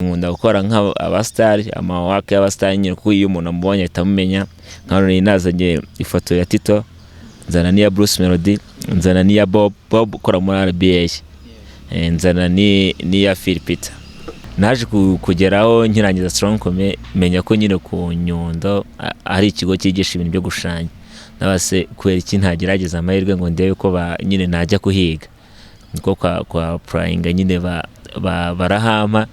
nkunda gukora nk'abastari amawaka y'abastari nyine kuko iyo umuntu amubonye ahita amumenya. Nka nazanye ifoto ya Tito, nzana niya Bruce Melody, nzana niya Bob ukora muri RBA, nzana niya Philipita. Naje kugeraho nkirangiza strong menya ko nyine ku Nyundo ari ikigo cyigisha ibintu byo gushushanya. Nabase kwera iki ntagerageza amahirwe ngo ndebe ko nyine najya kuhiga. Niko kwa applying nyine barahama.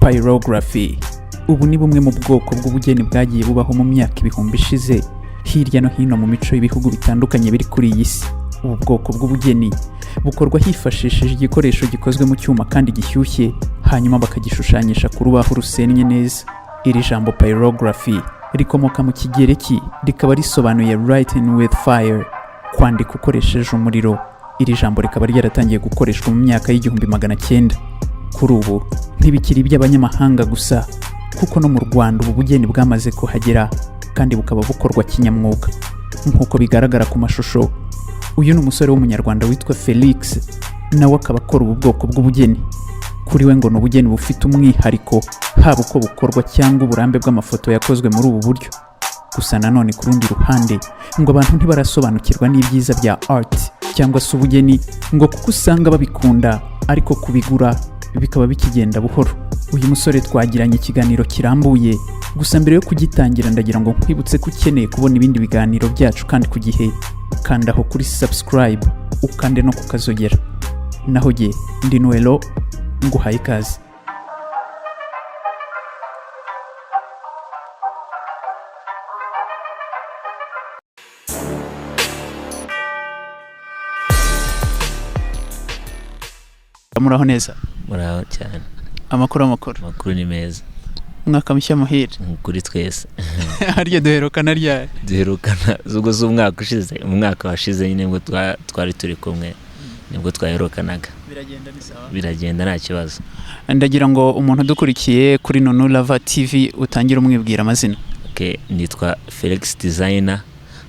Pyrography ubu ni bumwe mu bwoko bw'ubugeni bwagiye bubaho mu myaka ibihumbi ishize hirya no hino mu mico y'ibihugu bitandukanye biri kuri iyi si. Ubu bwoko bw'ubugeni bukorwa hifashishije igikoresho gikozwe mu cyuma kandi gishyushye, hanyuma bakagishushanyisha ku rubaho rusennye neza. Iri jambo pyrography rikomoka mu Kigereki rikaba risobanuye writing with fire, kwandika ukoresheje umuriro. Iri jambo rikaba ryaratangiye gukoreshwa mu myaka y'1900. Kuri ubu ntibikiri iby'abanyamahanga gusa kuko no mu Rwanda ubu bugeni bwamaze kuhagera kandi bukaba bukorwa kinyamwuga. Nk'uko bigaragara ku mashusho, uyu ni umusore w'umunyarwanda witwa FELIX, nawe akaba akora ubu bwoko bw'ubugeni. Kuri we ngo ni ubugeni bufite umwihariko, haba uko bukorwa cyangwa uburambe bw'amafoto yakozwe muri ubu buryo. Gusa nanone ku rundi ruhande ngo abantu ntibarasobanukirwa n'ibyiza bya art cyangwa se ubugeni, ngo kuko usanga babikunda ariko kubigura bikaba bikigenda buhoro. Uyu musore twagiranye ikiganiro kirambuye, gusa mbere yo kugitangira ndagira ngo nkwibutse ko ukeneye kubona ibindi biganiro byacu kandi ku gihe, kanda aho kuri subscribe ukande no kukazogera. Naho jye ndi Nuello, nguhaye ikaze. Muraho neza? Muraho cyane. Amakuru ni meza. Mwaka mushya muhire kuri twese. Harya duherukana ryari? Duherukana zugo z'umwaka ushize, umwaka washize nyine ngo twari turi kumwe, nibwo twaherukanaga. Biragenda ni sawa? Biragenda nta kibazo. Ndagira ngo umuntu dukurikiye kuri Nuello TV utangira umwibwira amazina. Okay, nitwa FELIX designer,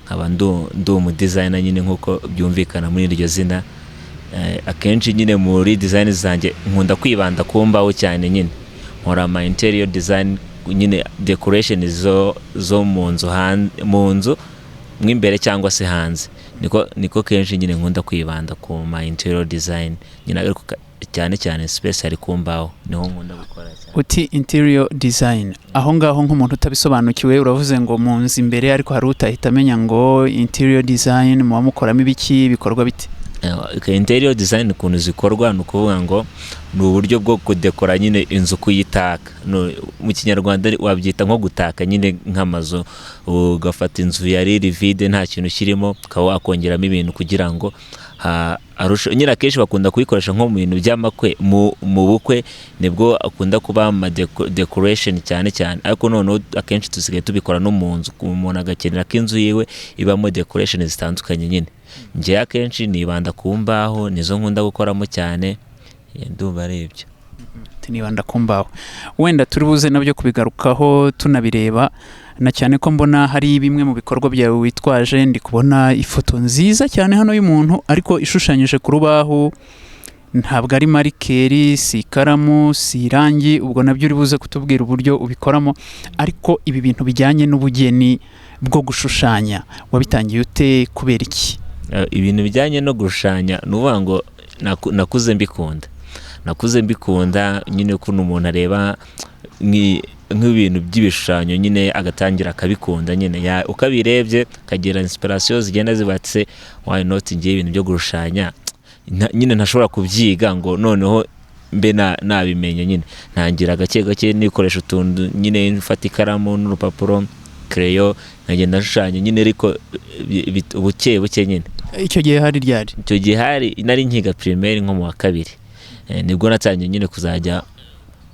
nkaba ndu mu designer nyine nkuko byumvikana muri iryo zina. Akenshi nyine muri design zanjye nkunda kwibanda ku mbaho cyane nyine. Nkora ama interior design nyine decoration zo mu nzu mw'imbere cyangwa se hanze. Niko kenshi nyine nkunda kwibanda ku ma interior design nyine, ariko cyane space ari ku mbaho niho nkunda gukora cyane. Uti interior design, aho ngaho nk'umuntu utabisobanukiwe uravuze ngo mu nzu imbere, ariko hari utahita amenya ngo interior design muba mukoramo ibiki, bikorwa bite? Interior design ukuntu zikorwa ni ukuvuga ngo ni uburyo bwo kudekora nyine inzu kuyitaka. Mu Kinyarwanda wabyita nko gutaka nyine nk'amazu, ugafata inzu yari vide nta kintu kirimo ukaba wakongeramo ibintu kugira ngo arusha. Nyine akenshi bakunda kubikoresha nko mu bintu by'amakwe, mu bukwe nibwo akunda kuba ama decoration cyane, ariko noneho akenshi tusigaye tubikora no mu nzu. Umuntu agakenera ko inzu yiwe ibamo decoration zitandukanye nyine. Nje akenshi nibanda ku mbaho, nizo nkunda gukoramo cyane. Ndumva ari ibyo. Nibanda ku mbaho. Wenda turi buze nabyo kubigarukaho tunabireba, na cyane ko mbona hari bimwe mu bikorwa byawe witwaje. Ndi kubona ifoto nziza cyane hano y'umuntu ariko ishushanyije ku rubaho, ntabwo ari marikeri, si ikaramu, si irangi. Ubwo nabyo uri buze kutubwira uburyo ubikoramo. Ariko ibi bintu bijyanye n'ubugeni bwo gushushanya wabitangiye ute, kubera iki? Ibintu bijyanye no gushushanya nuvuga ngo nakuze mbikunda nyine, kuno umuntu areba nk'ibintu by'ibishushanyo nyine agatangira akabikunda nyine. Ukabirebye kagira inspiration zigenda zibatse, why not ngiye ibintu byo gushushanya nyine ntashobora kubyiga ngo noneho mbe nabimenye nyine. Ntangira gake nikoresha utuntu nyine, mfata ikaramu n'urupapuro, crayon, nkagenda nashushanya nyine, ariko buke nyine. Icyo gihe hari ryari? Icyo gihe hari nari nkiga primaire nko mu wa kabiri. Nibwo natangiye nyine kuzajya,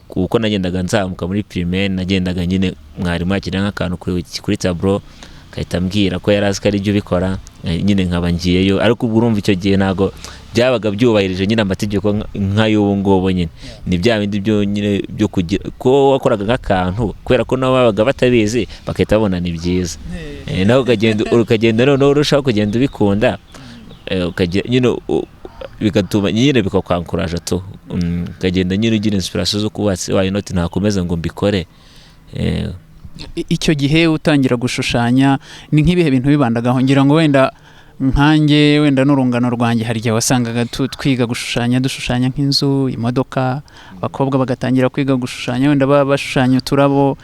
kuko nagendaga nzamuka muri primaire, nagendaga nyine mwarimu akira nk'akantu kuri tableau kahita mbwira ko yari azi ko ari byo bikora nyine, nkaba ngiyeyo. Ariko ubwo urumva icyo gihe ntago byabaga byubahirije nyine amategeko nk'ay'ubu ngubu nyine. Ni bya bindi byo nyine byo kugira ko wakoraga nk'akantu kubera ko nabo babaga batabizi bakahita babona ni byiza. Naho ukagenda noneho urushaho kugenda ubikunda, ukagira nyine bigatuma nyine bikakwankuraje to kagenda nyine ugira inspiration zo kubatse why not ntakomeza ngo mbikore. Icyo gihe utangira gushushanya ni nk'ibihe bintu bibandagaho ngira ngo wenda nkanjye wenda n'urungano rwanjye hari igihe wasangaga twiga gushushanya dushushanya nk'inzu imodoka abakobwa bagatangira kwiga gushushanya wenda bashushanya uturabo.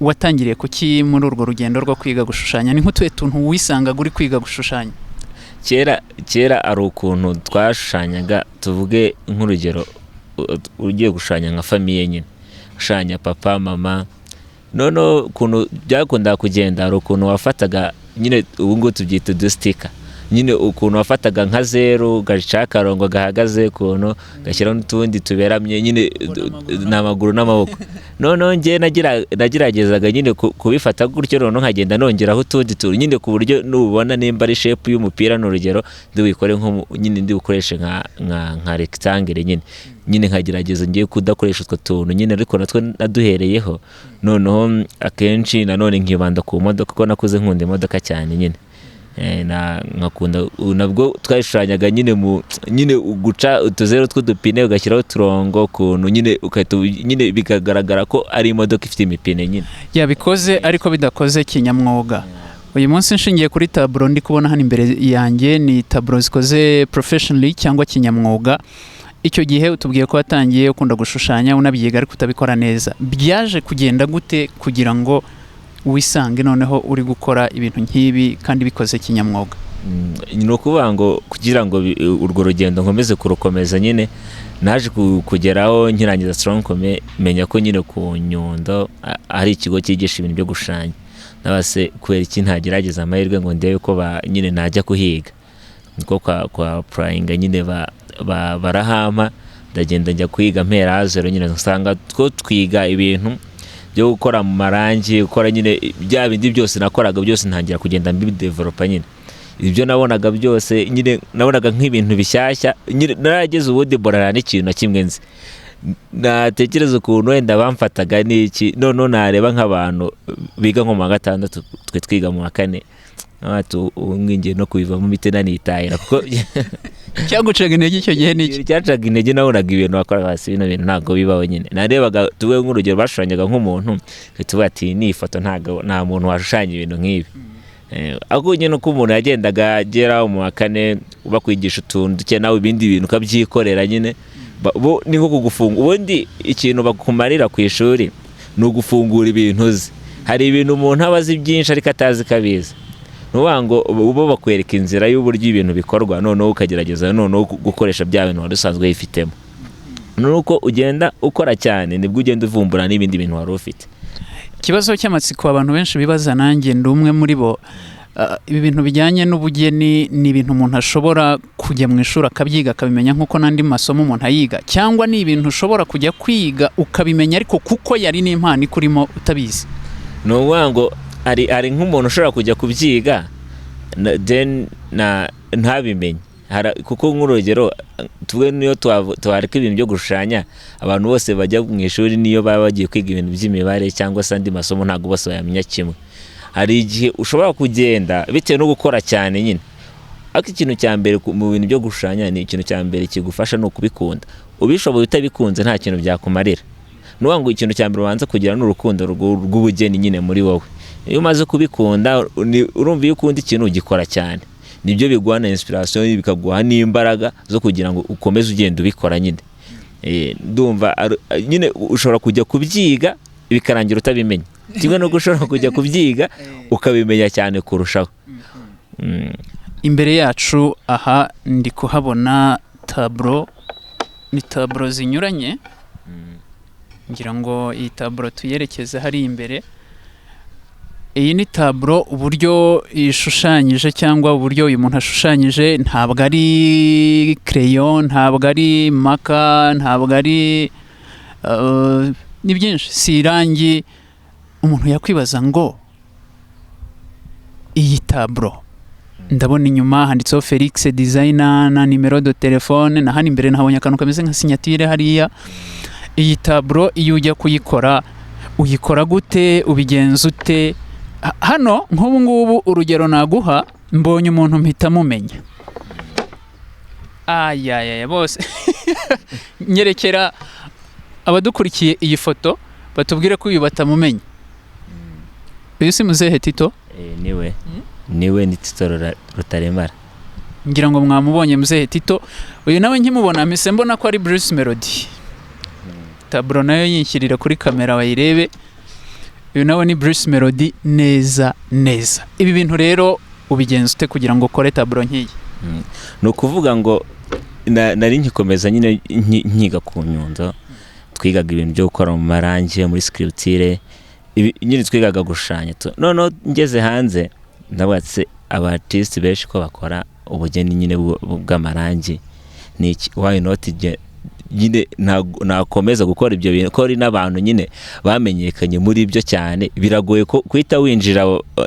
Watangiriye kuki muri urwo rugendo rwo kwiga gushushanya ni nk'utuye tuntu wisangaga uri kwiga gushushanya? Kera ari ukuntu twashushanyaga tuvuge nk'urugero ugiye gushushanya nka famiye nyine ushushanya papa mama none ukuntu byakunda kugenda hari ukuntu wafataga nyine ubu ngubu tubyita udustika nyine ukuntu wafataga nka zero gaca akarongo gahagaze ukuntu gashyiraho n'utundi tuberamye nyine n'amaguru n'amaboko none njye nageragezaga nyine kubifata gutyo none nkagenda nongeraho utundi tuntu nyine ku buryo nubona nimba ari shape y'umupira n'urugero ndiwikore nko nyine ndibukoreshe nka rectangle nyine nkagerageza ngiye kudakoresha utwo tuntu nyine ariko natwo naduhereyeho noneho akenshi nanone nkibanda ku modoka kuko nakuze nkunda imodoka cyane nyine nkakunda nabwo twashushanyaga nyine uguca utuzero tw'udupine ugashyiraho uturongo kuntu nyine bikagaragara ko ari imodoka ifite imipine nyine yabikoze ariko bidakoze kinyamwuga. Uyu munsi nshingiye kuri taburo ndi kubona hano imbere yanjye ni taburo zikoze professionally cyangwa kinyamwuga. Icyo gihe utubwiye ko watangiye ukunda gushushanya unabyiga ariko utabikora neza, byaje kugenda gute kugira ngo wisange noneho uri gukora ibintu nk'ibi kandi bikoze kinyamwuga? Ni ukuvuga ngo kugira ngo urwo rugendo nkomeze kurukomeza nyine naje kugeraho nkirangiza strong menya ko nyine ku Nyundo ari ikigo cyigisha ibintu byo gushushanya nabase kwera iki ntagerageza amahirwe ngo ndebe ko nyine najya kuhiga niko kwa applying nyine barahama ndagenda njya kwiga mpera zero nyine nsanga twiga ibintu byo gukora mu marangi gukora nyine bya bindi byose nakoraga byose ntangira kugenda mbidevelopa nyine ibyo nabonaga byose nyine nabonaga nk'ibintu bishyashya nyine narageze ubundi borana n'ikintu na kimwe nzi natekereza ukuntu wenda bamfataga n'iki none nareba nk'abantu biga nko mu gatandatu twe twiga mu kane ngiye no kubivamo mitena nitahira kuko cyagucaga intege icyo gihe n'iki cyacaga intege nabonaga ibintu bakora hasi bino bintu ntago bibaho nyine narebaga tuwe nk'urugero bashushanyaga nk'umuntu tuvuga ati ni ifoto nta muntu washushanya ibintu nk'ibi ako nyine uko umuntu yagendaga agera mu kane bakwigisha utuntu duke nawe ibindi bintu ukabyikorera nyine bo ni nko kugufunga ubundi ikintu bakumarira ku ishuri ni ugufungura ibintu uzi hari ibintu umuntu aba azi byinshi ariko atazi kabizi nuvuga ngo bo bakwereka inzira y'uburyo ibintu bikorwa noneho ukagerageza noneho gukoresha bya bintu wari usanzwe yifitemo nuko ugenda ukora cyane nibwo ugenda uvumbura n'ibindi bintu wari ufite. Ikibazo cy'amatsiko abantu benshi bibaza nanjye ndi umwe muri bo, ibi bintu bijyanye n'ubugeni ni ibintu umuntu ashobora kujya mu ishuri akabyiga akabimenya nk'uko n'andi masomo umuntu ayiga, cyangwa ni ibintu ushobora kujya kwiga ukabimenya ariko kuko yari n'impano ikurimo utabizi? Ni ukuvuga ngo ari nk'umuntu ushobora kujya kubyiga ntabimenye kuko nk'urugero tuwe niyo twareka ibintu byo gushushanya abantu bose bajya mu ishuri niyo baba bagiye kwiga ibintu by'imibare cyangwa se andi masomo ntabwo bose bayamenya kimwe. Hari igihe ushobora kugenda bitewe no gukora cyane nyine, ariko ikintu cya mbere mu bintu byo gushushanya ni ikintu cya mbere kigufasha no kubikunda. Ubishoboye utabikunze nta kintu byakumarira. Nuvuga ngo ikintu cya mbere ubanza kugira n'urukundo rw'ubugeni nyine muri wowe. Iyo umaze kubikunda urumva iyo ukunda ikintu ugikora cyane, nibyo biguha na inspiration bikaguha n'imbaraga zo kugira ngo ukomeze ugenda ubikora nyine. Ndumva nyine ushobora kujya kubyiga bikarangira utabimenya, kimwe no gushobora kujya kubyiga ukabimenya cyane kurushaho. Imbere yacu aha ndi kuhabona taburo, ni taburo zinyuranye, ngira ngo iyi taburo tuyerekeze hari imbere. Iyi ni taburo uburyo ishushanyije cyangwa uburyo uyu muntu ashushanyije ntabwo ari crayon, ntabwo ari maka, ntabwo ari ni byinshi, si irangi. Umuntu yakwibaza ngo iyi taburo ndabona inyuma handitseho FELIX designer na nimero de telefone, na hano imbere nahabonye akantu kameze nka signature hariya. Iyi taburo iyo ujya kuyikora uyikora gute, ubigenza ute? Hano nk'ubu ngubu urugero naguha, mbonye umuntu mpita mumenya ayaya bose nyerekera abadukurikiye iyi foto batubwire ko uyu batamumenye. Uyu si muzehe Tito? Niwe ni Tito Rutaremara. Ngira ngo mwamubonye muzehe Tito. Uyu nawe nkimubona mise mbona ko ari Bruce Melody. Taburo nayo yinshyirira kuri kamera bayirebe. Uyu nawe ni Bruce Melody neza. Ibi bintu rero ubigenza ute kugira ngo ukore taburo nk'iyi? No kuvuga ngo nari nkikomeza nyine nkiga ku Nyundo, twigaga ibintu byo gukora mu marangi muri scripture, nyine twigaga gushushanya. None ngeze hanze ndabatse abartist benshi ko bakora ubugeni nyine bw'amarangi, niki why not nyine nakomeza gukora ibyo bintu ko ari n'abantu nyine bamenyekanye muri ibyo cyane. Biragoye ko kwita winjira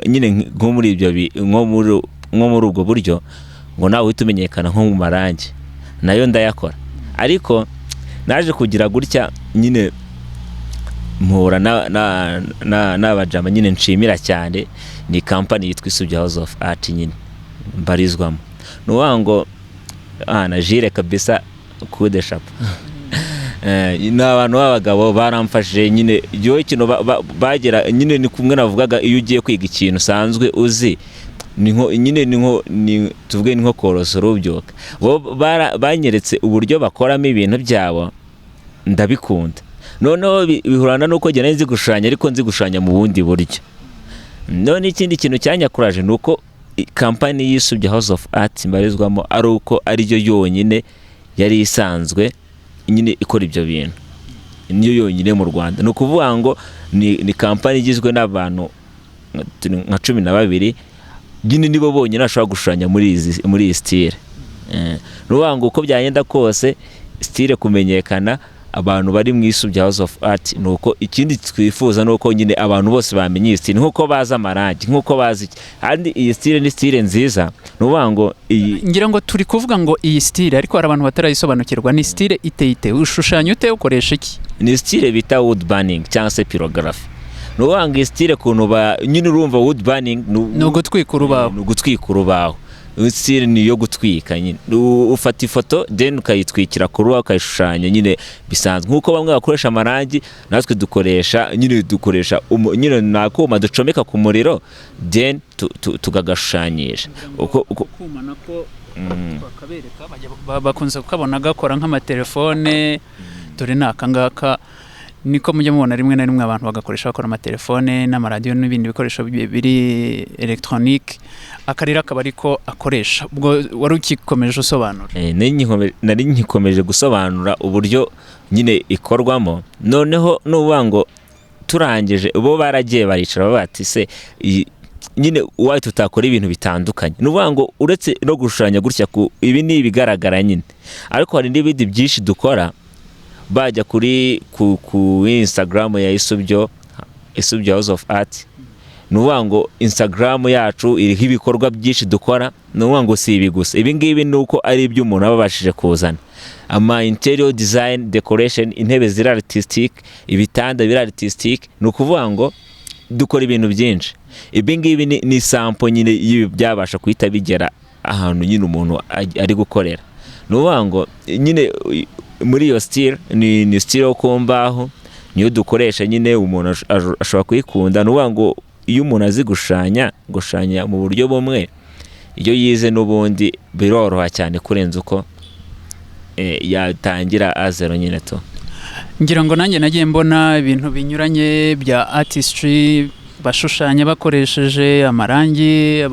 nyine nko muri ibyo nko muri ubwo buryo ngo nawe uhite umenyekana nko mu marangi, nayo ndayakora. Ariko naje kugira gutya nyine mpura n'abajama nyine nshimira cyane, ni company yitwa Isugi House of Art nyine mbarizwamo. Nuwango na jire kabisa kude shapa. N'abantu b'abagabo baramfashije nyine yo ikintu bagera nyine ni kumwe navugaga iyo ugiye kwiga ikintu sanzwe uzi ni tuvuge nko korosa urubyoka. Bo banyeretse uburyo bakoramo ibintu byabo ndabikunda. Noneho bihurana nuko gena nzi gushushanya ariko nzi gushushanya mu bundi buryo. None ikindi kintu cyanyakuraje nuko company y'Isugi House of Art mbarizwamo ari uko ari yo yonyine yari isanzwe nyine ikora ibyo bintu, niyo yonyine mu Rwanda. No kuvuga ngo ni company igizwe n'abantu nka 12 nyine nibo bonyine nashobora gushushanya muri iyi style. Nuvuga ngo uko byagenda kose style kumenyekana abantu bari mu Isugi House of Art, nuko ikindi twifuza nuko nyine abantu bose bamenye iyi style, nkuko baza amarangi, nkuko bazi kandi iyi style ni style nziza. Nuvuga ngo ngira ngo turi kuvuga ngo iyi style ariko hari abantu batarayisobanukirwa. Ni style ite ushushanya ute, ukoresha iki? Ni style bita wood burning cyangwa se pyrography. Nuvuga ngo iyi style kuntu nyine urumva wood burning no gutwika urubaho. Style ni yo gutwika nyine. Ufata ifoto then ukayitwikira ku rubaho ukayishushanya nyine bisanzwe nkuko bamwe bakoresha amarangi, natwe dukoresha nyine nakuma ducomeka ku muriro then tugagashushanyisha. Uko kuma nako twakabereka bakunze kukabona gakora nk'amatelefone. Dore nakangaka niko mujye mubona rimwe na rimwe abantu bagakoresha bakora amatelefone n'amaradiyo n'ibindi bikoresho biri electronique. Akarira akaba ariko akoresha. Ubwo wari ukikomeje usobanura? Nari nkikomeje gusobanura uburyo nyine ikorwamo. Noneho nuvuga ngo turangije bo baragiye baricara bati se nyine uwaye tutakora ibintu bitandukanye. Nuvuga ngo uretse no gushushanya gutya ibi ni ibigaragara nyine, ariko hari n'ibindi byinshi dukora. Bajya ku Instagram ya Isugi House of Art. Nuvuga ngo Instagram yacu iriho ibikorwa byinshi dukora. Nuvuga ngo si ibi gusa, ibi ngibi nuko ari ibyo umuntu ababashije kuzana. Ama interior design, decoration, intebe ziri artistic, ibitanda biri artistic. Nukuvuga ngo dukora ibintu byinshi. Ibi ngibi ni sample nyine byabasha kuhita bigera ahantu nyine umuntu ari gukorera. Nuvuga ngo nyine muri iyo style ni style yo kumbaho niyo dukoresha nyine umuntu ashobora kuyikunda. Nuvuga ngo iyo umuntu azi gushushanya mu buryo bumwe, iyo yize n'ubundi biroroha cyane kurenza uko yatangira azero nyine to. Ngira ngo nanjye nagiye mbona ibintu binyuranye bya artistry bashushanya bakoresheje amarangi,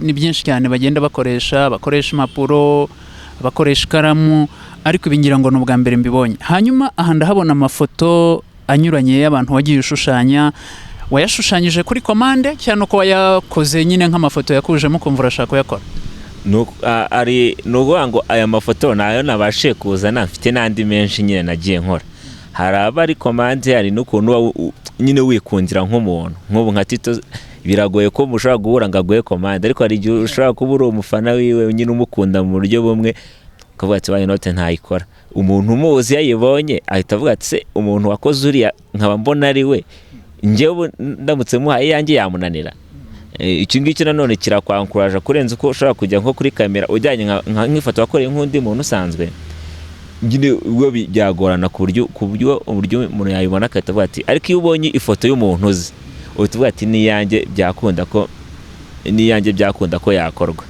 ni byinshi cyane bagenda bakoresha impapuro, bakoresha ikaramu, ariko ibingira ngo n'ubwa mbere mbibonye. Hanyuma aha ndahabona amafoto anyuranye y'abantu wagiye ushushanya. Wayashushanyije kuri commande cyane uko wayakoze nyine nk'amafoto yakujemo kumva urashaka kuyakora? Ari nuvuga ngo aya mafoto nayo nabashe kuzana, mfite n'andi menshi nyine nagiye nkora. Hari abari commande, hari n'ukuntu nyine wikundira nk'umuntu nk'ubu nka Tito. Biragoye ko mushobora guhura ngo aguhe commande, ariko hari igihe ushobora kuba uri umufana wiwe nyine umukunda mu buryo bumwe, ukavuga ati why not ntayikora. Umuntu umuzi yayibonye ahita avuga ati se umuntu wakoze uriya nkaba mbona ari we, njyewe ndamutse muhaye yanjye yamunanira. iki ngiki nanone kirakwankuraje kurenza uko ushobora kujya nko kuri kamera ujyanye nk'ifoto wakoreye nk'undi muntu usanzwe nyine ubwo byagorana ku buryo umuntu yayibona akahita ati ariko iyo ubonye ifoto y'umuntu uzi uhita uvuga ati niyanjye byakunda ko yakorwa.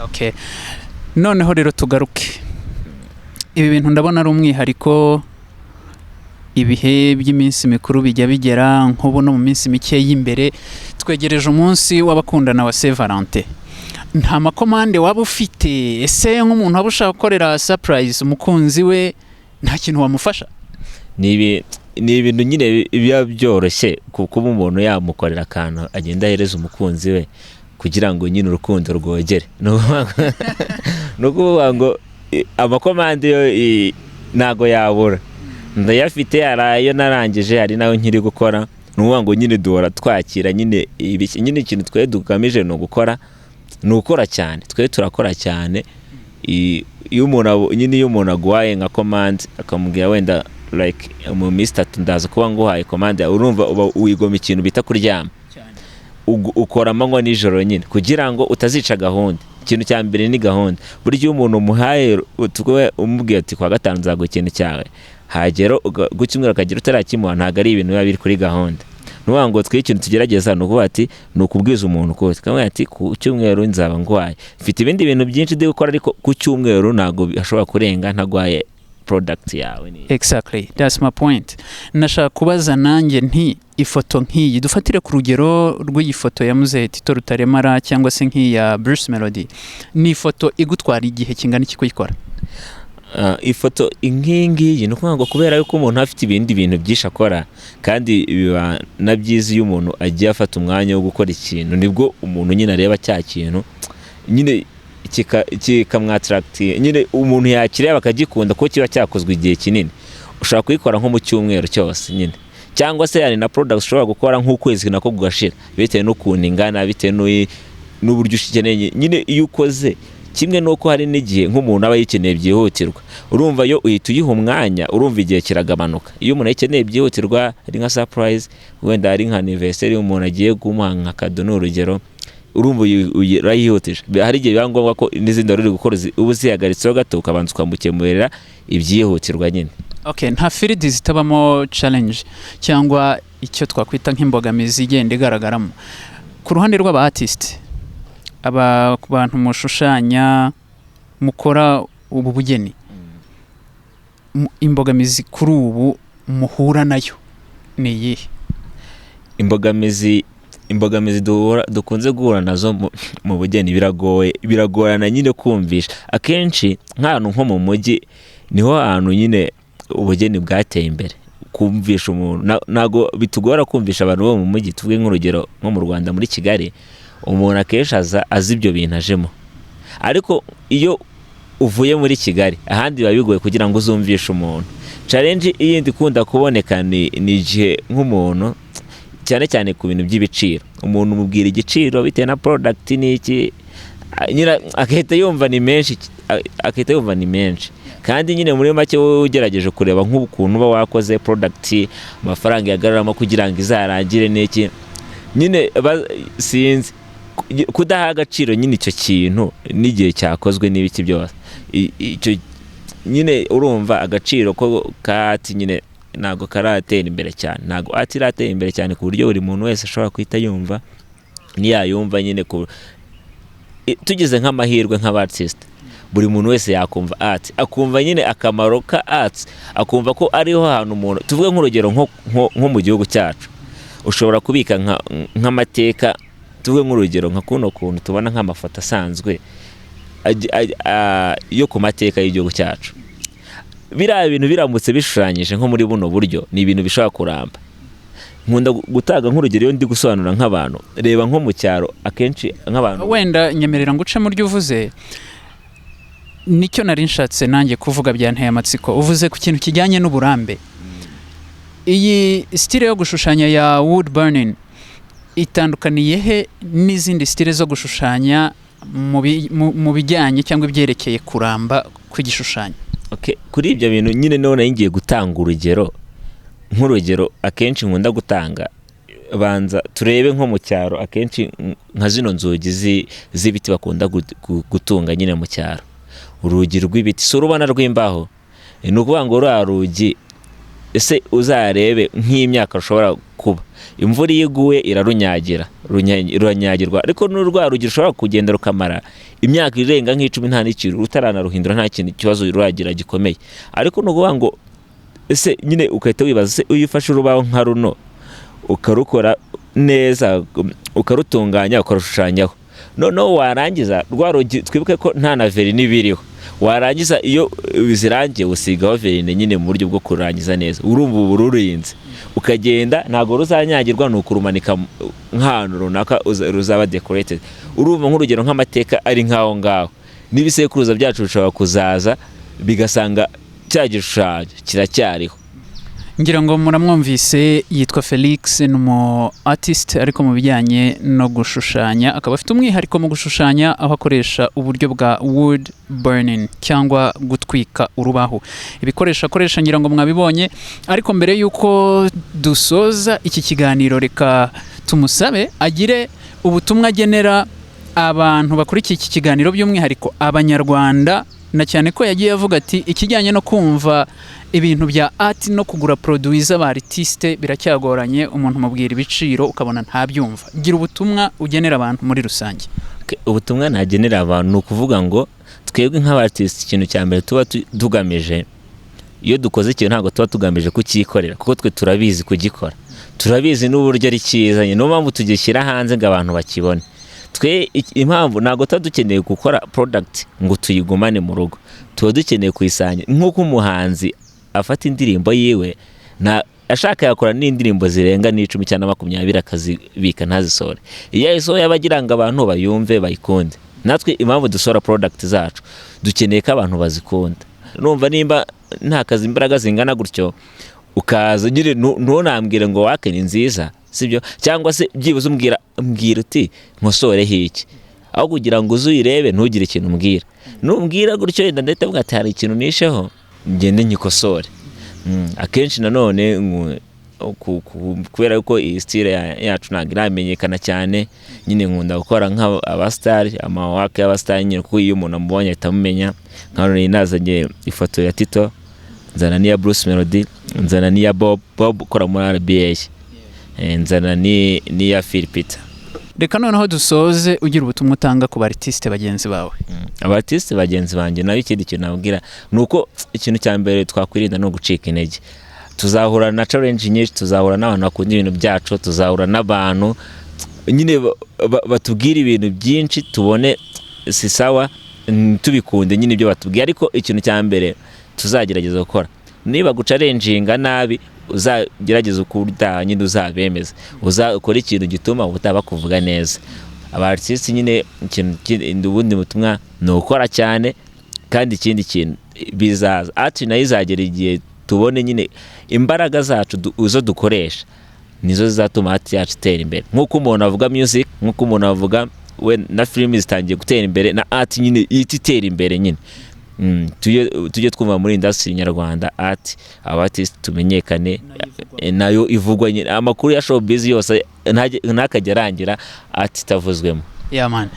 Okay, noneho rero tugaruke, ibi bintu ndabona ari umwihariko, ibihe by'iminsi mikuru bijya bigera nk'ubu no mu minsi mike y'imbere twegereje umunsi w'abakundana wa Saint Valentin. Nta makomande waba ufite? Ese nk'umuntu waba ushaka gukorera surprise umukunzi we nta kintu wamufasha? Ni ibintu nyine biba byoroshye kuko umuntu yamukorera akantu agenda ahereza umukunzi we kugira ngo nyine urukundo rwogere. No kuvuga ngo amakomande yo ntago yabura, ndayafite arayo narangije, hari nawe nkiri gukora. Nuvuga ngo nyine duhora twakira nyine ikintu twe dugamije no gukora, nukora cyane, twe turakora cyane. Iyo umuntu agwaye nka command akamubwira wenda like mu Mr. Tundaza kuba ngo haye command, urumva wigoma ikintu bita kuryama, ukora amanywa nijoro nyine kugira ngo utazica gahunda. Ikintu cya mbere ni gahunda. Buryo umuntu umuhaye umubwiye ati kwa gatanu nzaguha ikintu cyawe, hagero gucyumwera akagira utarakimuha, ntago ari ibintu biba biri kuri gahunda. Nuvuga ngo twe ikintu tugerageza no kuvuga ati ni ukubwiza umuntu ko kamwe ati ku cyumweru nzaba ngwaye, mfite ibindi bintu byinshi ndi gukora, ariko ku cyumweru ntago ashobora kurenga ntagwaye product yawe. Exactly, that's my point. Nashaka kubaza nanjye nti ifoto nk'iyi dufatire ku rugero rw'iyi foto ya Muzehe Tito Rutaremara cyangwa se nk'iya Bruce Melody, ni ifoto igutwara igihe kingana iki kuyikora? Ifoto inkingi nuko ngo kubera yuko umuntu afite ibindi bintu byinshi akora, kandi biba na byiza iyo umuntu agiye afata umwanya wo gukora ikintu, nibwo umuntu nyine areba cya kintu nyine kikamwattract, nyine umuntu yakireba akagikunda ko kiba cyakozwe igihe kinini. Ushaka kuyikora nko mu cyumweru cyose nyine, cyangwa se hari na products ushobora gukora nk'ukwezi nako gugashira, bitewe n'ukuntu ingana, bitewe n'uburyo ushikeneye nyine. Iyo ukoze kimwe nuko hari n'igihe nk'umuntu aba yikeneye byihutirwa, urumva yo uhita uyiha umwanya, urumva igihe kiragabanuka. Iyo umuntu yikeneye byihutirwa ari nka surprise, wenda ari nka anniversary umuntu agiye kumuha nka kado n'urugero, urumva urayihutije. Hari igihe biba ngombwa ko n'izindi wari uri gukora ubu zihagaritseho gato ukabanza ukamukemurira ibyihutirwa nyine. Okay, nta field zitabamo challenge cyangwa icyo twakwita nk'imbogamizi igenda igaragaramo ku ruhande rw'aba artist, abantu mushushanya mukora ubu bugeni? Imbogamizi kuri ubu muhura nayo ni iyihe? Imbogamizi dukunze guhura nazo mu bugeni biragorana nyine kumvisha. Akenshi nk'ahantu nko mu mujyi niho ahantu nyine ubugeni bwateye imbere, kumvisha umuntu nago bitugora kumvisha abantu bo mu mujyi. Tuvuge nk'urugero nko mu Rwanda muri Kigali, umuntu akenshi azi ibyo bintu ajemo, ariko iyo uvuye muri Kigali ahandi biba bigoye kugira ngo uzumvishe umuntu. Challenge iyindi ikunda kuboneka ni igihe nk'umuntu cyane cyane ku bintu by'ibiciro, umuntu umubwira igiciro bitewe na product n'iki, nyine akahita yumva ni menshi, kandi nyine muri make wowe ugerageje kureba nk'ukuntu uba wakoze product, amafaranga yagararamo kugira ngo izarangire n'iki, nyine sinzi kudaha agaciro nyine icyo kintu n'igihe cyakozwe n'ibiki byose. Icyo nyine urumva agaciro ko kati nyine ntago karatera imbere cyane, ntago atiratera imbere cyane ku buryo buri muntu wese ashobora kwita yumva niyayumva nyine tugeze nk'amahirwe nk'abartist, buri muntu wese yakumva art, akumva nyine akamaro ka art, akumva ko ariho hantu umuntu. Tuvuge nk'urugero nko mu gihugu cyacu ushobora kubika nk'amateka. Tuvuge nk'urugero nka kuno kuntu tubona nk'amafoto asanzwe yo ku mateka y'igihugu cyacu, biriya bintu biramutse bishushanyije nko muri buno buryo ni ibintu bishobora kuramba. Nkunda gutaga nk'urugero iyo ndi gusobanura nk'abantu, reba nko mu cyaro akenshi nk'abantu, wenda nyemerera nguce mu ryo uvuze nicyo nari nshatse nanjye kuvuga byanteye amatsiko. Uvuze ku kintu kijyanye n'uburambe. Iyi style yo gushushanya ya wood burning itandukaniye he n'izindi style zo gushushanya mu bijyanye cyangwa ibyerekeye kuramba kw'igishushanyo? Okay, kuri ibyo bintu nyine none ngiye gutanga urugero. Nk'urugero akenshi nkunda gutanga banza turebe nko mu cyaro akenshi nka zino nzugi z'ibiti bakunda gutunga nyine mu cyaro, urugi rw'ibiti si urubona rw'imbaho, ni ukuvuga ngo ruriya rugi ese uzarebe nk'imyaka rushobora kuba, imvura iyo iguye ruranyagirwa, ariko n'urwa rugi rushobora kugenda rukamara imyaka irenga nk'icumi nta n'ikintu rutaranaruhindura, nta kintu kibazo ruragira gikomeye. Ariko ni ukuvuga ngo ese nyine ugahita wibaza se iyo ufashe urubaho nka runo ukarukora neza ukarutunganya ukarushushanyaho, noneho warangiza rwa rugi twibuke ko nta na verine biriho, warangiza iyo bizirangiye usigaho verine nyine mu buryo bwo kurangiza neza, urumva ubu rurinze ukagenda ntabwo ruzanyagirwa, ni ukurumanika nk'ahantu runaka ruzaba decorated. Urumva nk'urugero nk'amateka ari nk'aho ngaho, n'ibisekuruza byacu bishobora kuzaza bigasanga cya gishushanyo kiracyariho. ngira ngo muramwumvise, yitwa Felix, ni umu artist ariko mu bijyanye no gushushanya, akaba afite umwihariko mu gushushanya aho akoresha uburyo bwa wood burning cyangwa gutwika urubaho. Ibikoresho akoresha ngira ngo mwabibonye, ariko mbere y'uko dusoza iki kiganiro reka tumusabe agire ubutumwa agenera abantu bakurikiye iki kiganiro, by'umwihariko abanyarwanda, na cyane ko yagiye avuga ati ikijyanye no kumva ibintu bya art no kugura produits z'abartiste biracyagoranye, umuntu mubwira ibiciro ukabona ntabyumva. Gira ubutumwa ugenera abantu muri rusange. Ubutumwa nagenera abantu ni ukuvuga ngo twebwe nk'abartiste ikintu cya mbere tuba tugamije, iyo dukoze ikintu ntabwo tuba tugamije kukikorera, kuko twe turabizi kugikora, turabizi n'uburyo ari cyiza, niyo mpamvu tugishyira hanze ngo abantu bakibone. Twe impamvu ntabwo tuba dukeneye gukora product ngo tuyigumane mu rugo, tuba dukeneye kuyisanya. Nk'uko umuhanzi afata indirimbo yiwe ashaka yakora n'indirimbo zirenga n'icumi cyangwa 20 akazibika ntazisore, iyo ayisohoye abagira ngo abantu bayumve bayikunde. Natwe impamvu dusora product zacu dukeneye ko abantu bazikunda. Numva nimba nta kazi imbaraga zingana gutyo ukaza nyine ntunambwire ngo wake ni nziza, sibyo? Cyangwa se byibuze mbwira uti nkosore hiki, aho kugira ngo uzuyirebe ntugire ikintu mbwira. Numbwira gutyo yenda ndahita mvuga ati hari ikintu nisheho ngende nyikosore. Akenshi nanone kubera yuko iyi style yacu ntabwo iramenyekana cyane, nyine nkunda gukora nk'abastari, amawake y'abastari nyine, kuko iyo umuntu amubonye ahita amumenya. Nka none nazanye ifoto ya Tito, nzana n'iya Bruce Melody, nzana n'iya Bob ukora muri RBA, nzana n'iya Philipita. Reka noneho dusoze ugira ubutumwa utanga ku bartiste bagenzi bawe. Abartiste bagenzi banjye nayo ikindi kintu nabwira nuko ikintu cya mbere twakwirinda no gucika intege. Tuzahura na challenge nyinshi, tuzahura n'abantu bakunda ibintu byacu, tuzahura n'abantu nyine batubwira ibintu byinshi tubone si sawa, tubikunde nyine ibyo batubwiye. Ariko ikintu cya mbere tuzagerageza gukora, niba gucalenjinga nabi uzagerageza ukurda nyine uzabemeza, uzakora ikintu gituma ubutaba kuvuga neza. Abartiste nyine ikintu ubundi butumwa ni ukora cyane, kandi ikindi kintu bizaza art nayo izagera igihe tubone nyine imbaraga zacu uzo dukoresha nizo zizatuma art yacu itera imbere. Nk'uko umuntu avuga music, nk'uko umuntu avuga we na film zitangiye gutera imbere, na art nyine itera imbere nyine. Tujye twumva muri industry nyarwanda art abartist tumenyekane, nayo ivugwa nyine, amakuru ya showbiz yose ntakajya arangira art itavuzwemo. Yeah man,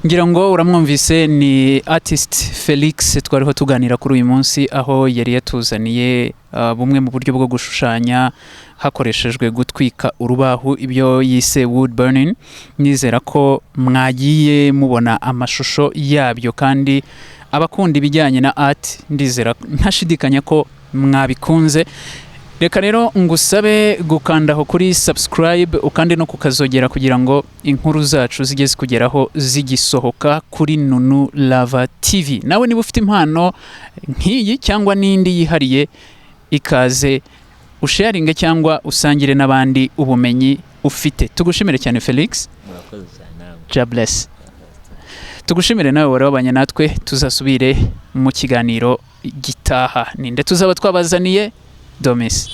ngira ngo uramwumvise, ni artist Felix twariho tuganira kuri uyu munsi, aho yari yatuzaniye bumwe mu buryo bwo gushushanya hakoreshejwe gutwika urubaho, ibyo yise wood burning. Nizera ko mwagiye mubona amashusho yabyo, kandi abakunda ibijyanye na art ndizera ntashidikanya ko mwabikunze. Reka rero ngusabe gukandaho kuri subscribe ukandi no kukazogera kugira ngo inkuru zacu zijye zikugeraho zigisohoka kuri Nunu Lava TV. Nawe niba ufite impano nk'iyi cyangwa n'indi yihariye, ikaze usharinge cyangwa usangire n'abandi ubumenyi ufite. Tugushimire cyane Felix. Murakoze cyane. God bless. Tugushimire nawe warabanye natwe, tuzasubire mu kiganiro gitaha. Ninde tuzaba twabazaniye? Domis.